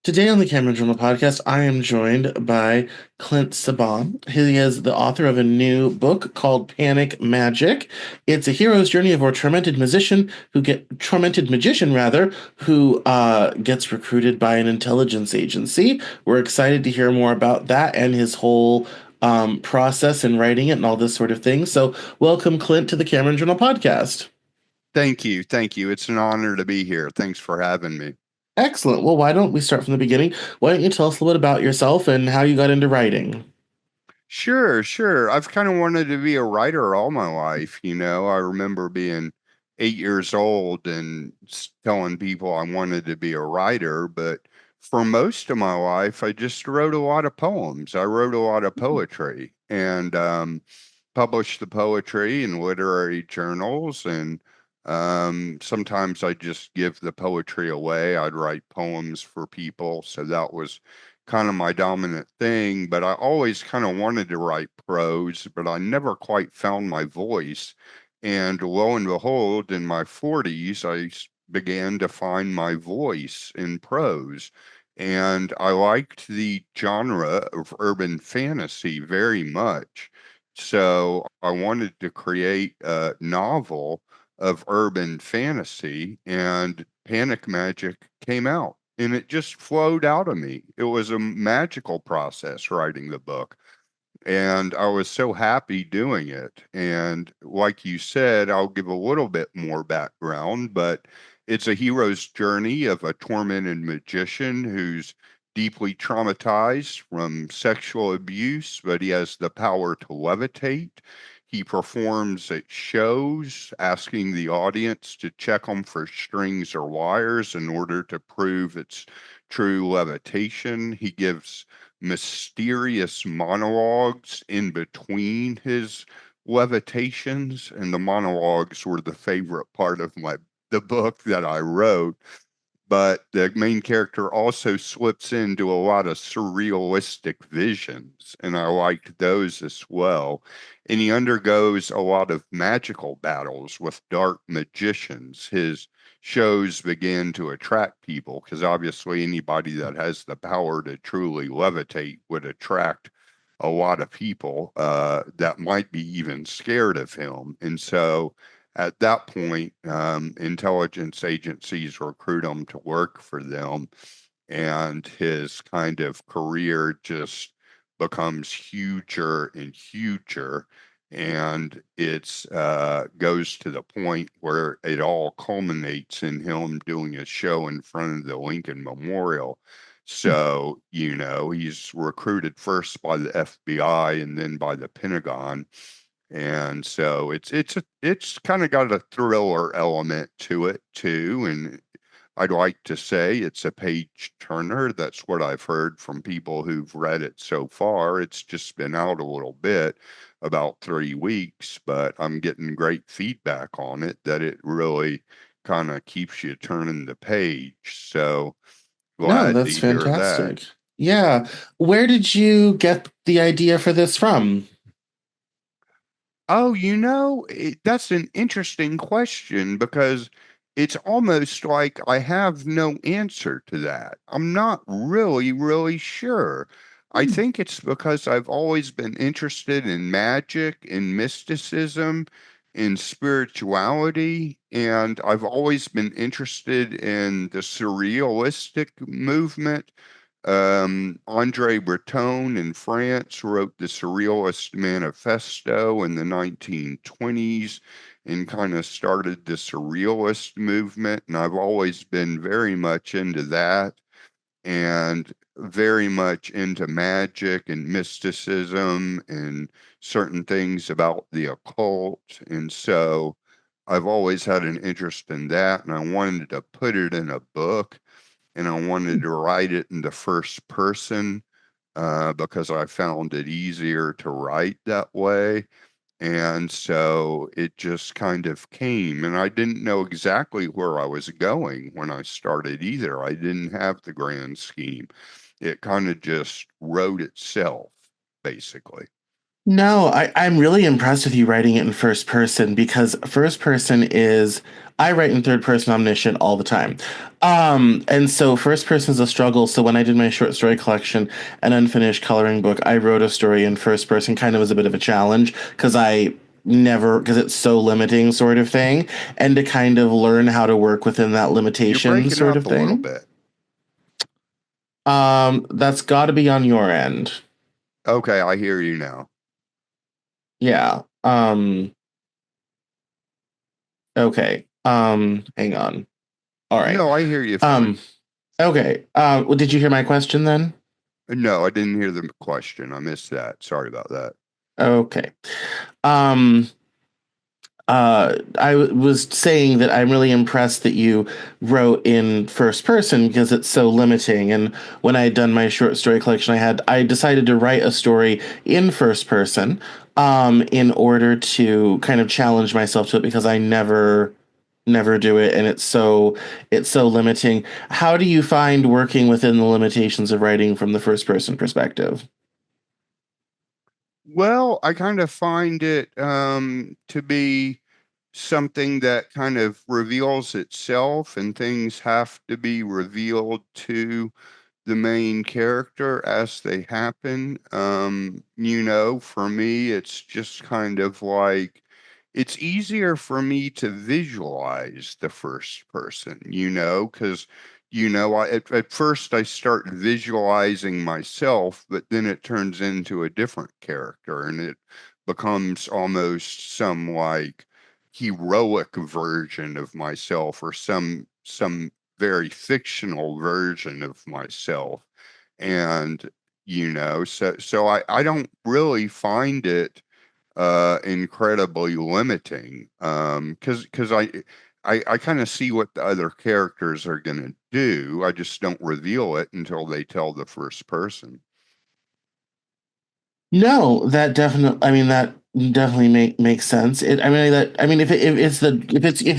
Today on the Cameron Journal podcast, I am joined by Clint Sabom. He is the author of a new book called Panic Magic. It's a hero's journey of a tormented magician rather, who gets recruited by an intelligence agency. We're excited to hear more about that and his whole process in writing it and all this sort of thing. So, welcome, Clint, to the Cameron Journal podcast. Thank you. Thank you. It's an honor to be here. Thanks for having me. Excellent. Well, why don't we start from the beginning? Why don't you tell us a little bit about yourself and how you got into writing? Sure, sure. I've kind of wanted to be a writer all my life. I remember being 8 years old and telling people I wanted to be a writer, but for most of my life, I just wrote a lot of poems. I wrote a lot of poetry and published the poetry in literary journals. And sometimes I just give the poetry away. I'd write poems for people. So that was kind of my dominant thing. But I always kind of wanted to write prose, but I never quite found my voice. And lo and behold, in my 40s, began to find my voice in prose. And I liked the genre of urban fantasy very much. So I wanted to create a novel of urban fantasy, and Panic Magic came out, and it just flowed out of me. It was a magical process writing the book, and I was so happy doing it. And like you said, I'll give a little bit more background, but it's a hero's journey of a tormented magician who's deeply traumatized from sexual abuse, but he has the power to levitate. He performs at shows, asking the audience to check them for strings or wires in order to prove it's true levitation. He gives mysterious monologues in between his levitations, and the monologues were the favorite part of the book that I wrote. But the main character also slips into a lot of surrealistic visions, and I liked those as well. And he undergoes a lot of magical battles with dark magicians. His shows begin to attract people because obviously anybody that has the power to truly levitate would attract a lot of people that might be even scared of him. And so at that point, intelligence agencies recruit him to work for them, and his kind of career just becomes huger and huger. And it's goes to the point where it all culminates in him doing a show in front of the Lincoln Memorial. So, he's recruited first by the FBI and then by the Pentagon, and so it's kind of got a thriller element to it too. And I'd like to say it's a page turner. That's what I've heard from people who've read it so far. It's just been out a little bit, about 3 weeks, but I'm getting great feedback on it that it really kind of keeps you turning the page. So No, glad to that's hear that. fantastic. Yeah. Where did you get the idea for this from? Oh, that's an interesting question because it's almost like I have no answer to that. I'm not really, really sure. I Hmm. think it's because I've always been interested in magic and mysticism and spirituality, and I've always been interested in the surrealistic movement. Andre Breton in France wrote the Surrealist Manifesto in the 1920s and kind of started the Surrealist movement. And I've always been very much into that and very much into magic and mysticism and certain things about the occult. And so I've always had an interest in that. And I wanted to put it in a book, and I wanted to write it in the first person because I found it easier to write that way. And so it just kind of came, and I didn't know exactly where I was going when I started either. I didn't have the grand scheme. It kind of just wrote itself, basically. No, I'm really impressed with you writing it in first person because first person is I write in third person omniscient all the time. And so first person is a struggle. So when I did my short story collection, an unfinished coloring book, I wrote a story in first person kind of as a bit of a challenge because because it's so limiting sort of thing, and to kind of learn how to work within that You're limitation breaking sort of up a little thing. bit. That's got to be on your end. Okay, I hear you now. Yeah. Okay. Hang on. All right. No, I hear you fine. Um, okay. Well, did you hear my question then? No, I didn't hear the question. I missed that. Sorry about that. Okay. Um, was saying that I'm really impressed that you wrote in first person because it's so limiting. And when I had done my short story collection, I decided to write a story in first person, in order to kind of challenge myself to it because I never do it, and it's so limiting. How do you find working within the limitations of writing from the first person perspective? Well, I kind of find it to be something that kind of reveals itself, and things have to be revealed to the main character as they happen. For me, it's just kind of like it's easier for me to visualize the first person, because at first I start visualizing myself, but then it turns into a different character and it becomes almost some like heroic version of myself, or some very fictional version of myself. And so I don't really find it incredibly limiting, because I kind of see what the other characters are going to do. I just don't reveal it until they tell the first person. No, that definitely makes sense. If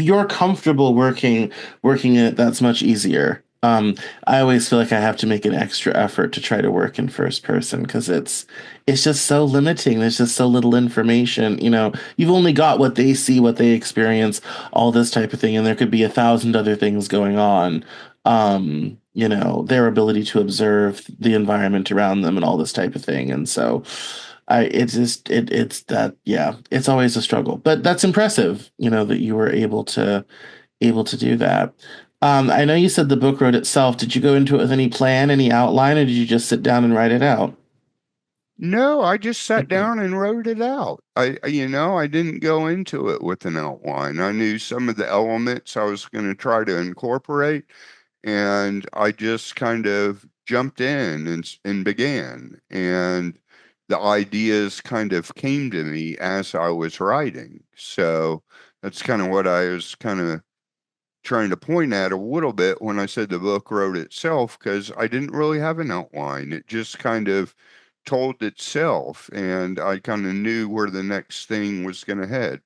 you're comfortable working it, that's much easier. I always feel like I have to make an extra effort to try to work in first person because it's just so limiting. There's just so little information. You've only got what they see, what they experience, all this type of thing, and there could be 1,000 other things going on. Their ability to observe the environment around them and all this type of thing. And so it's that, yeah, it's always a struggle. But that's impressive, that you were able to do that. I know you said the book wrote itself. Did you go into it with any plan, any outline, or did you just sit down and write it out? No, I just sat down and wrote it out. I didn't go into it with an outline. I knew some of the elements I was going to try to incorporate, and I just kind of jumped in and began. And the ideas kind of came to me as I was writing. So that's kind of what I was kind of trying to point at a little bit when I said the book wrote itself, because I didn't really have an outline. It just kind of told itself, and I kind of knew where the next thing was going to head.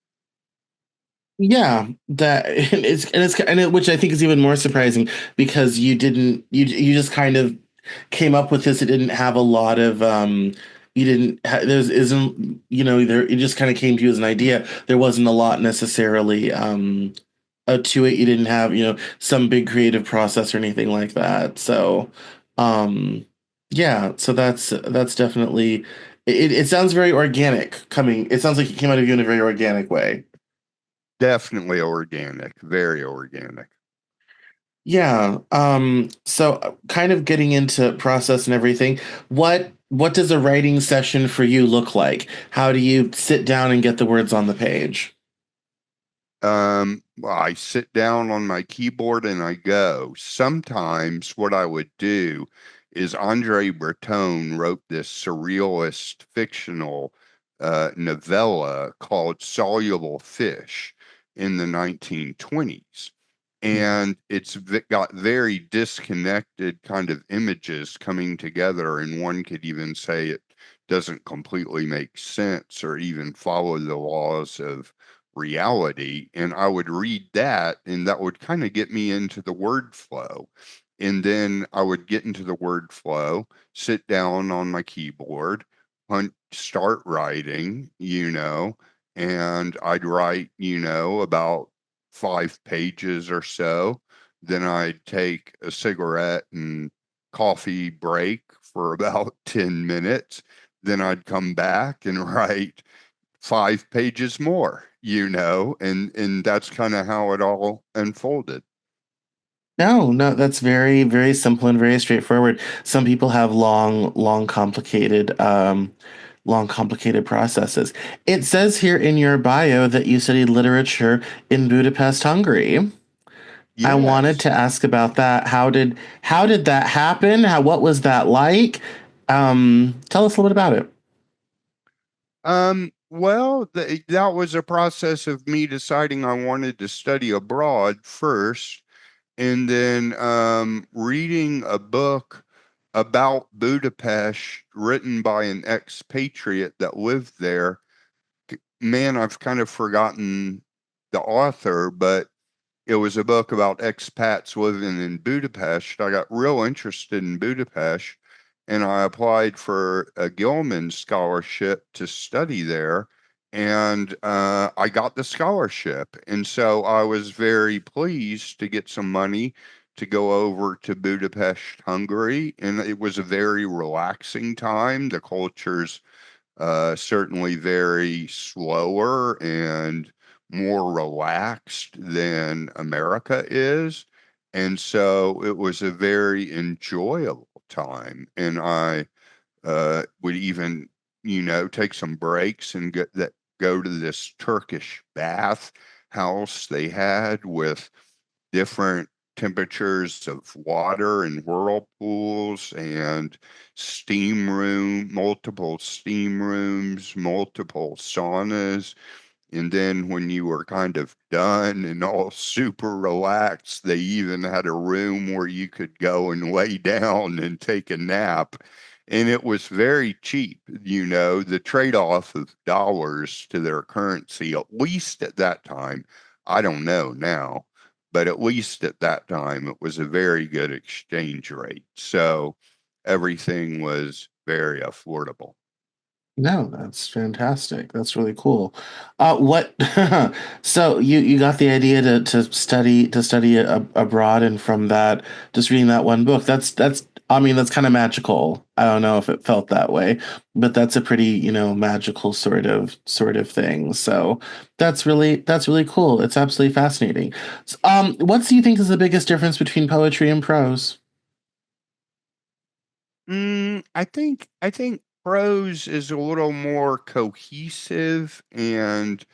Yeah, which I think is even more surprising because you just kind of came up with this. It didn't have a lot of you didn't ha there's isn't there it just kind of came to you as an idea. There wasn't a lot necessarily to it. You didn't have some big creative process or anything like that. So yeah, so that's definitely it sounds very organic coming. It sounds like it came out of you in a very organic way. Definitely organic, very organic. Yeah. So kind of getting into process and everything, what does a writing session for you look like? How do you sit down and get the words on the page? Well, I sit down on my keyboard and I go. Sometimes what I would do is Andre Breton wrote this surrealist fictional novella called Soluble Fish in the 1920s. And got very disconnected kind of images coming together, and one could even say it doesn't completely make sense or even follow the laws of reality. And I would read that, and that would kind of get me into the word flow. And then I would get into the word flow, sit down on my keyboard, start writing, and I'd write, about 5 pages or so. Then I'd take a cigarette and coffee break for about 10 minutes. Then I'd come back and write 5 pages more, and that's kind of how it all unfolded. No, no, that's very, very simple and very straightforward. Some people have long, complicated processes. It says here in your bio that you studied literature in Budapest, Hungary. I wanted Yes. to ask about that. How did that happen? What was that like? Tell us a little bit about it. Well, that was a process of me deciding I wanted to study abroad first, and then reading a book about Budapest written by an expatriate that lived there. Man, I've kind of forgotten the author, but it was a book about expats living in Budapest. I got real interested in Budapest and I applied for a Gilman scholarship to study there. And I got the scholarship. And so I was very pleased to get some money to go over to Budapest, Hungary. And it was a very relaxing time. The culture's certainly very slower and more relaxed than America is. And so it was a very enjoyable time. And I would even, take some breaks and go to this Turkish bath house they had with different temperatures of water and whirlpools and multiple steam rooms, multiple saunas. And then when you were kind of done and all super relaxed, they even had a room where you could go and lay down and take a nap. And it was very cheap, the trade-off of dollars to their currency, at least at that time. I don't know now, but at least at that time, it was a very good exchange rate. So everything was very affordable. No, that's fantastic. That's really cool. What? So you got the idea to study abroad, and from that, just reading that one book. That's. I mean, that's kind of magical. I don't know if it felt that way, but that's a pretty magical sort of thing. So that's really cool. It's absolutely fascinating. What do you think is the biggest difference between poetry and prose? I think prose is a little more cohesive, and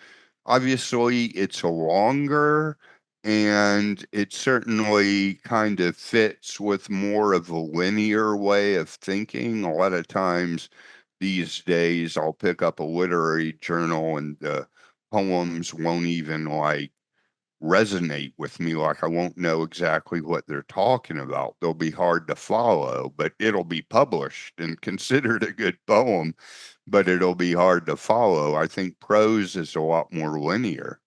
obviously it's longer, and it certainly kind of fits with more of a linear way of thinking. A lot of times these days I'll pick up a literary journal and the poems won't even like resonate with me. Like I won't know exactly what they're talking about. They'll be hard to follow, but it'll be published and considered a good poem, but it'll be hard to follow. I think prose is a lot more linear.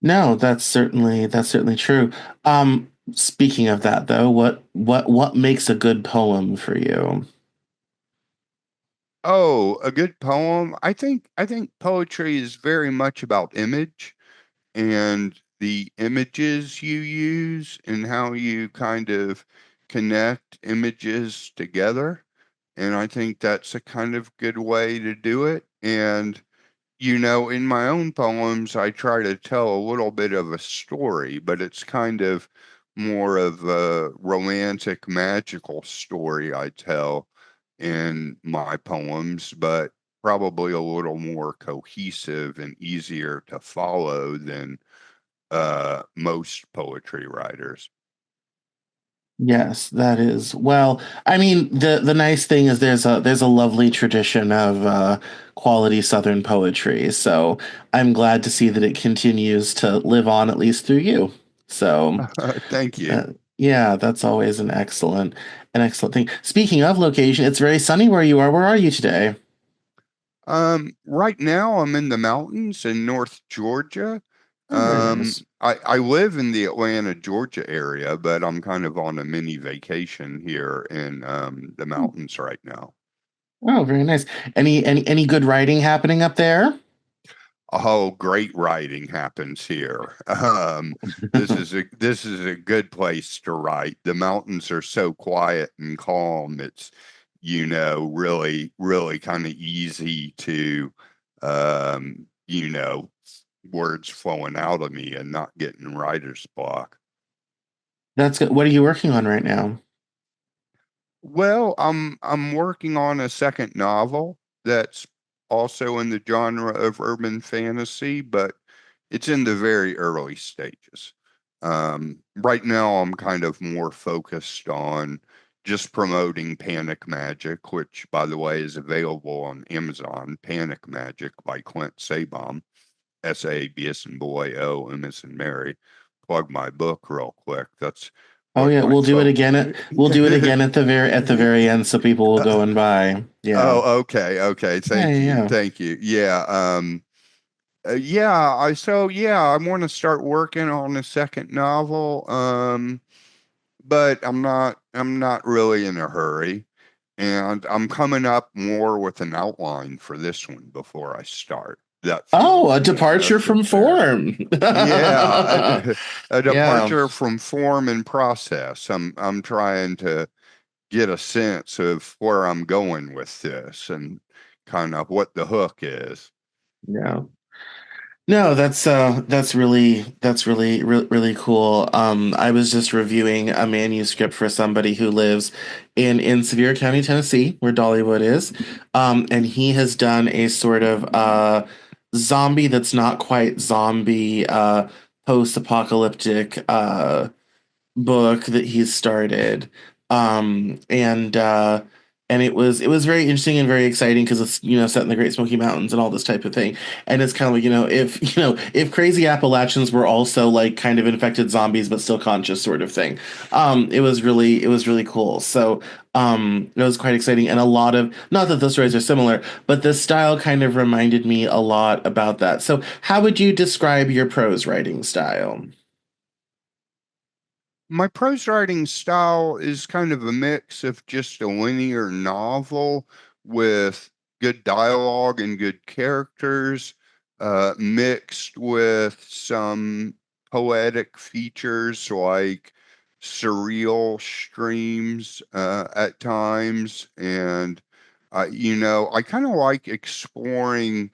No, that's certainly true. Speaking of that though, what makes a good poem for you? Oh, a good poem. I think poetry is very much about image and the images you use and how you kind of connect images together. And I think that's a kind of good way to do it. And, in my own poems, I try to tell a little bit of a story, but it's kind of more of a romantic, magical story I tell in my poems, but probably a little more cohesive and easier to follow than most poetry writers. Yes, that is. Well, I mean, the nice thing is there's a lovely tradition of quality Southern poetry. So I'm glad to see that it continues to live on at least through you. So Thank you. uh, yeah, that's always an excellent thing. Speaking of location, it's very sunny where you are. Where are you today? Right now I'm in the mountains in North Georgia. Oh, very nice. I live in the Atlanta, Georgia area, but I'm kind of on a mini vacation here in the mountains right now. Oh, very nice. Any good writing happening up there? Oh, great writing happens here. This is a good place to write. The mountains are so quiet and calm. It's, really kind of easy to, um, you know, words flowing out of me and not getting writer's block. That's good. What are you working on right now? Well, I'm working on a second novel that's also in the genre of urban fantasy, but it's in the very early stages. Right now, I'm kind of more focused on just promoting Panic Magic, which, by the way, is available on Amazon. Panic Magic by Clint Sabom, S-A-B as in boy, O-M as in Mary. Plug my book real quick. That's Oh what yeah, my focus. we'll do it again at the very end so people will go and buy. Yeah. Oh, okay, okay. Yeah, Thank yeah, you, yeah. thank you. Yeah, yeah. I want to start working on a second novel. But I'm not really in a hurry, and I'm coming up more with an outline for this one before I start. That Oh, feels a more departure from necessary. form. Yeah, a Yeah. departure from form and process. I'm trying to get a sense of where I'm going with this and kind of what the hook is. Yeah. No, that's really cool. I was just reviewing a manuscript for somebody who lives in Sevier County, Tennessee, where Dollywood is. And he has done a sort of zombie that's not quite zombie post-apocalyptic book that he's started. And it was very interesting and very exciting because it's set in the Great Smoky Mountains and all this type of thing. And it's kind of like, if crazy Appalachians were also like kind of infected zombies but still conscious sort of thing. It was really cool. So it was quite exciting, and a lot of, not that the stories are similar, but the style kind of reminded me a lot about that. So how would you describe your prose writing style? My prose writing style is kind of a mix of just a linear novel with good dialogue and good characters, mixed with some poetic features like surreal streams at times. And, I kind of like exploring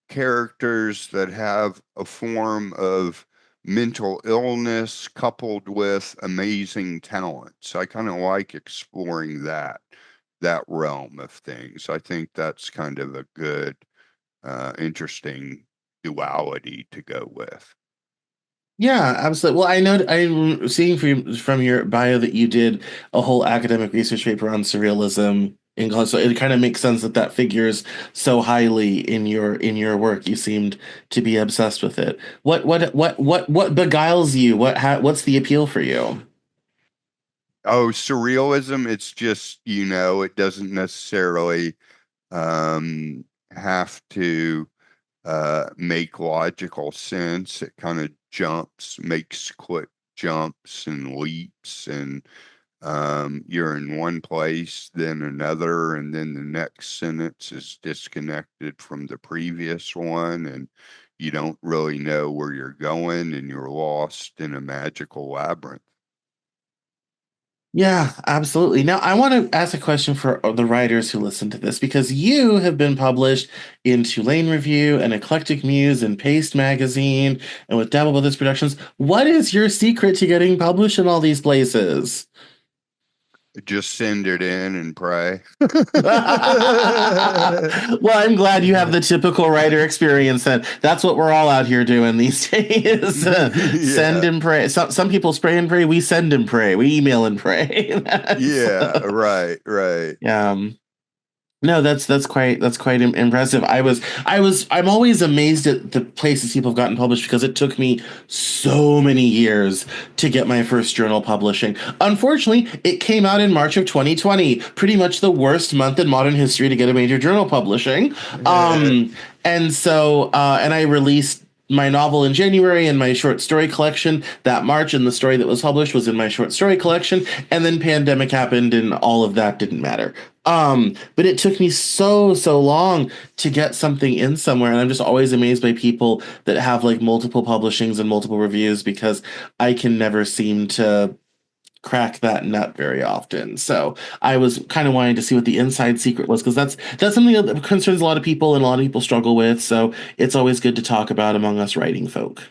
characters that have a form of mental illness coupled with amazing talents. I kind of like exploring that realm of things. I think that's kind of a good, interesting duality to go with. Yeah, absolutely. Well, I know I'm seeing from your bio that you did a whole academic research paper on surrealism in college, so it kind of makes sense that that figures so highly in your work. You seemed to be obsessed with it. What beguiles you? What's the appeal for you? Oh, surrealism, it's just, it doesn't necessarily have to make logical sense. It kind of makes quick jumps and leaps, and you're in one place, then another, and then the next sentence is disconnected from the previous one, and you don't really know where you're going, and you're lost in a magical labyrinth. Yeah, absolutely. Now, I want to ask a question for the writers who listen to this because you have been published in Tulane Review and Eclectic Muse and Paste Magazine and with Dabble Brothers Productions. What is your secret to getting published in all these places? Just send it in and pray. Well, I'm glad you have the typical writer experience then. That's what we're all out here doing these days. Send Yeah. and pray. Some people spray and pray. We send and pray. We email and pray. Yeah, right, right. Yeah. No, that's quite impressive. I'm always amazed at the places people have gotten published because it took me so many years to get my first journal publishing. Unfortunately, it came out in March of 2020, pretty much the worst month in modern history to get a major journal publishing. Um, and I released my novel in January and my short story collection that March, and the story that was published was in my short story collection. And then pandemic happened, and all of that didn't matter. But it took me so long to get something in somewhere, and I'm just always amazed by people that have like multiple publishings and multiple reviews because I can never seem to crack that nut very often. So I was kind of wanting to see what the inside secret was because that's something that concerns a lot of people and a lot of people struggle with. So it's always good to talk about among us writing folk.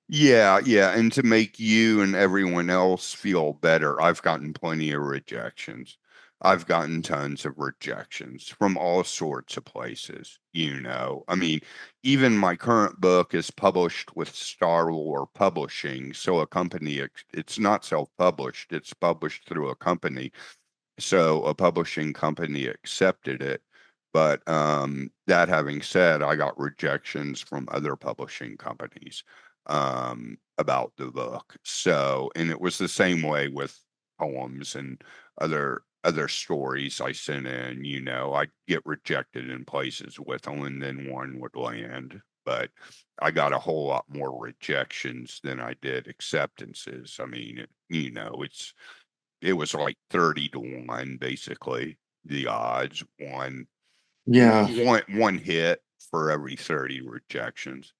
Yeah, yeah, and to make you and everyone else feel better, I've gotten plenty of rejections. I've gotten tons of rejections from all sorts of places, you know. I mean, even my current book is published with Star Wars Publishing, so a company, it's not self-published, it's published through a company. So a publishing company accepted it. But that having said, I got rejections from other publishing companies about the book. So, and it was the same way with poems and other stories I sent in. You know, I get rejected in places with them, and then one would land. But I got a whole lot more rejections than I did acceptances. I mean, you know, it was like 30 to 1 basically, the odds, Yeah. one hit for every 30 rejections.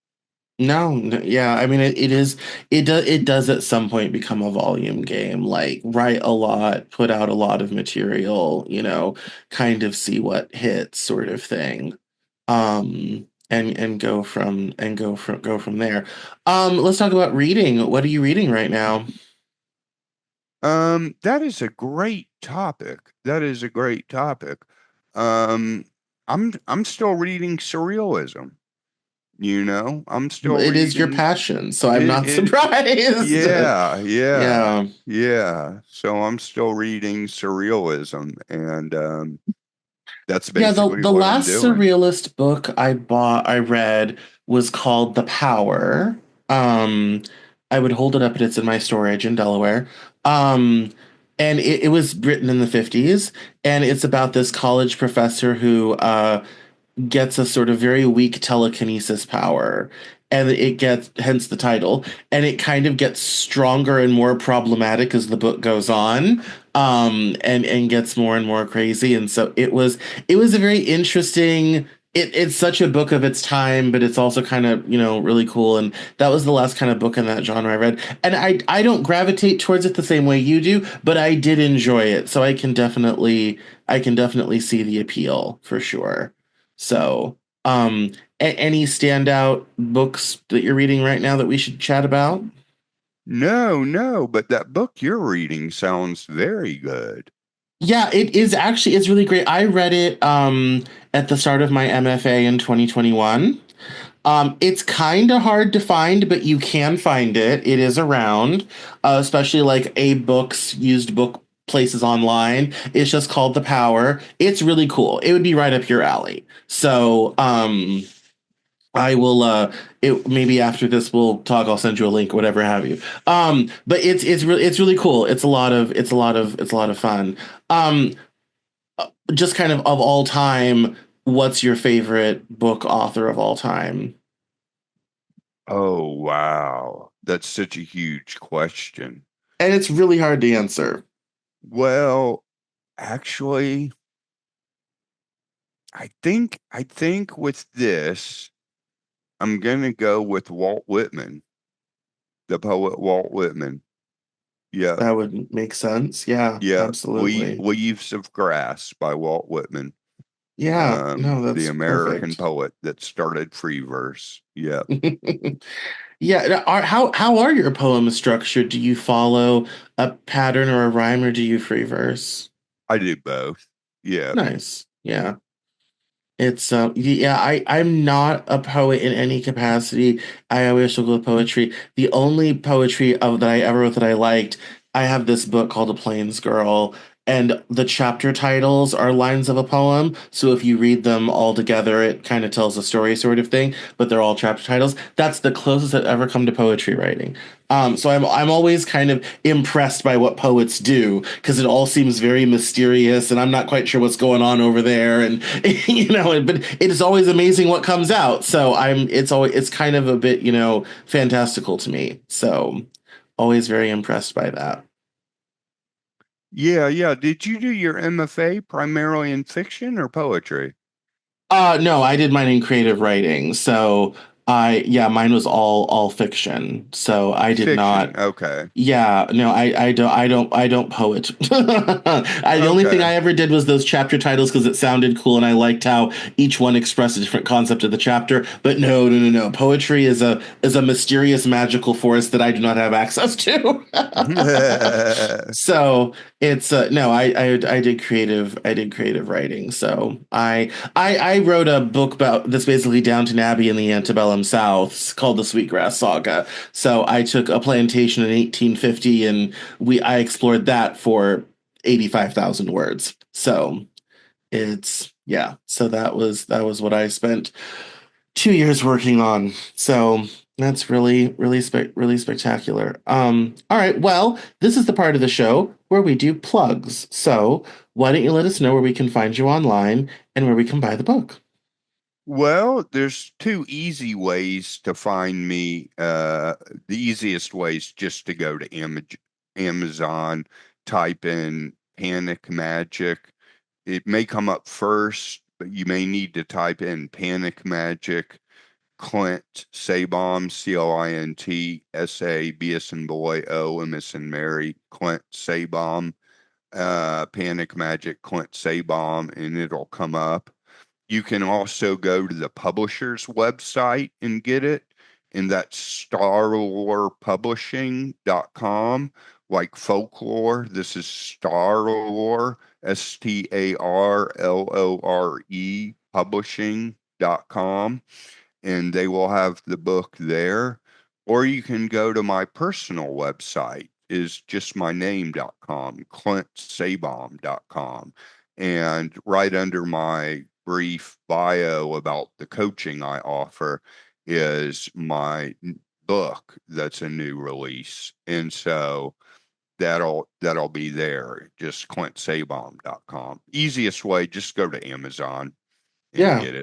No, yeah, I mean it does at some point become a volume game. Like write a lot, put out a lot of material, kind of see what hits sort of thing. And go from there. Let's talk about reading. What are you reading right now? That is a great topic. That is a great topic. Um, I'm still reading surrealism, you know. I'm still It is your reading passion, so I'm it not it surprised. yeah, yeah. Yeah. Yeah. So I'm still reading surrealism and that's Yeah, the basically the what I'm last doing. surrealist book I read was called The Power. Um, I would hold it up and it's in my storage in Delaware. Um, and it was written in the 50s, and it's about this college professor who gets a sort of very weak telekinesis power, and it gets hence the title, and it kind of gets stronger and more problematic as the book goes on, and gets more and more crazy. And so it was a very interesting. It's such a book of its time, but it's also kind of, really cool. And that was the last kind of book in that genre I read. And I don't gravitate towards it the same way you do, but I did enjoy it. So I can definitely see the appeal for sure. So, any standout books that you're reading right now that we should chat about? No, no, but that book you're reading sounds very good. Yeah, it's really great. I read it at the start of my MFA in 2021. It's kind of hard to find, but you can find it. It is around, especially like a books, used book places online. It's just called The Power. It's really cool. It would be right up your alley. So, I will it maybe after this we'll talk, I'll send you a link, whatever have you. But it's really cool. It's a lot of fun. Um just kind of all time, what's your favorite book author of all time? Oh, wow. That's such a huge question. And it's really hard to answer. Well, actually, I think with this, I'm gonna go with Walt Whitman, the poet Walt Whitman. Yeah, That would make sense. Yeah, yeah. absolutely. Leaves of Grass by Walt Whitman, Yeah, no, the that's American perfect. poet that started free verse. Yeah, Yeah, how are your poems structured? Do you follow a pattern or a rhyme, or do you free verse? I do both. Yeah. Nice. Yeah. It's yeah, I'm not a poet in any capacity. I always struggle with poetry. The only poetry of that I ever wrote that I liked, I have this book called A Plains Girl, and the chapter titles are lines of a poem. So if you read them all together, it kind of tells a story sort of thing, but they're all chapter titles. That's the closest I've ever come to poetry writing. So I'm always kind of impressed by what poets do because it all seems very mysterious and I'm not quite sure what's going on over there, and but it is always amazing what comes out. So it's kind of a bit, fantastical to me. So always very impressed by that. Yeah, yeah. Did you do your MFA primarily in fiction or poetry? No, I did mine in creative writing. So yeah, mine was all fiction. So I did Fiction. not. Okay. Yeah, no, I don't poet. The only thing Okay. I ever did was those chapter titles because it sounded cool and I liked how each one expressed a different concept of the chapter. But no, no, no, no. Poetry is a mysterious magical force that I do not have access to. So it's no, I did creative writing. So I wrote a book about that's basically Downton Abbey in the antebellum South called the Sweetgrass Saga. So I took a plantation in 1850 and I explored that for 85,000 words. So it's yeah. So that was what I spent 2 years working on. So that's really spectacular. All right. Well, this is the part of the show where we do plugs. So why don't you let us know where we can find you online and where we can buy the book? Well, there's two easy ways to find me. The easiest way is just to go to Amazon, type in Panic Magic. It may come up first, but you may need to type in Panic Magic, Clint Sabom, CLINT S and boy, O as in Mary, Clint Sabom, Panic Magic, Clint Sabom, and it'll come up. You can also go to the publisher's website and get it, and that's starlorepublishing.com, like folklore. This is Starlore, STARLORE publishing.com, and they will have the book there. Or you can go to my personal website, is just my name.com, clintsabom.com. And right under my brief bio about the coaching I offer is my book that's a new release. And so that'll be there, just clintsabom.com. Easiest way, just go to Amazon and Yeah. get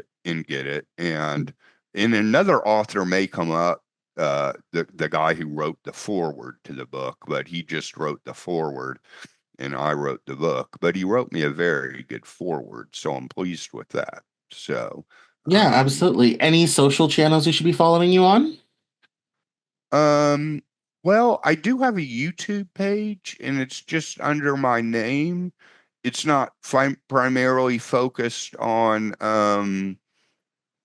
it. And another author may come up, the guy who wrote the foreword to the book, but he just wrote the foreword and I wrote the book. But he wrote me a very good foreword, so I'm pleased with that. So, Yeah, um, absolutely. Any social channels we should be following you on? um, well, I do have a YouTube page, and it's just under my name. It's not primarily focused on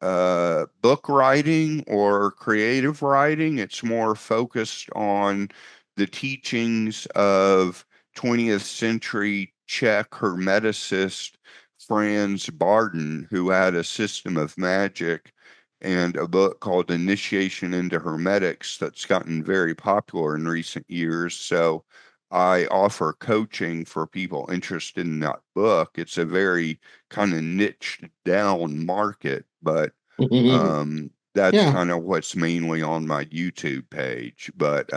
book writing or creative writing. It's more focused on the teachings of 20th century Czech Hermeticist Franz Barden, who had a system of magic and a book called Initiation into Hermetics that's gotten very popular in recent years. So I offer coaching for people interested in that book. It's a very kind of niched down market, but that's Yeah. kind of what's mainly on my YouTube page. But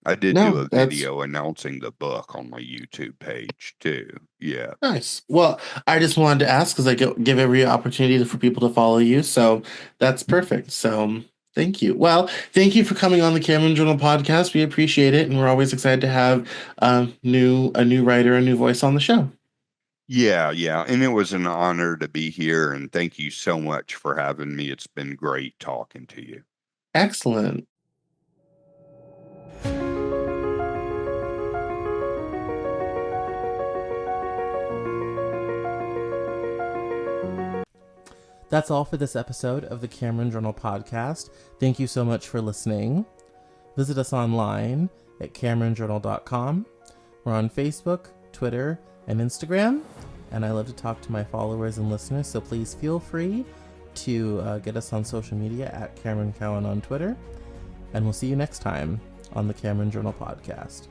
I did do No, a that's video announcing the book on my YouTube page too. Yeah. nice. Well, I just wanted to ask because give every opportunity for people to follow you. So that's perfect. So thank you. Well, thank you for coming on the Cameron Journal podcast. We appreciate it. And we're always excited to have a new writer, a new voice on the show. Yeah, yeah. And it was an honor to be here. And thank you so much for having me. It's been great talking to you. Excellent. That's all for this episode of the Cameron Journal podcast. Thank you so much for listening. Visit us online at CameronJournal.com. We're on Facebook, Twitter, and Instagram, and I love to talk to my followers and listeners, so please feel free to get us on social media at Cameron Cowan on Twitter, and we'll see you next time on the Cameron Journal podcast.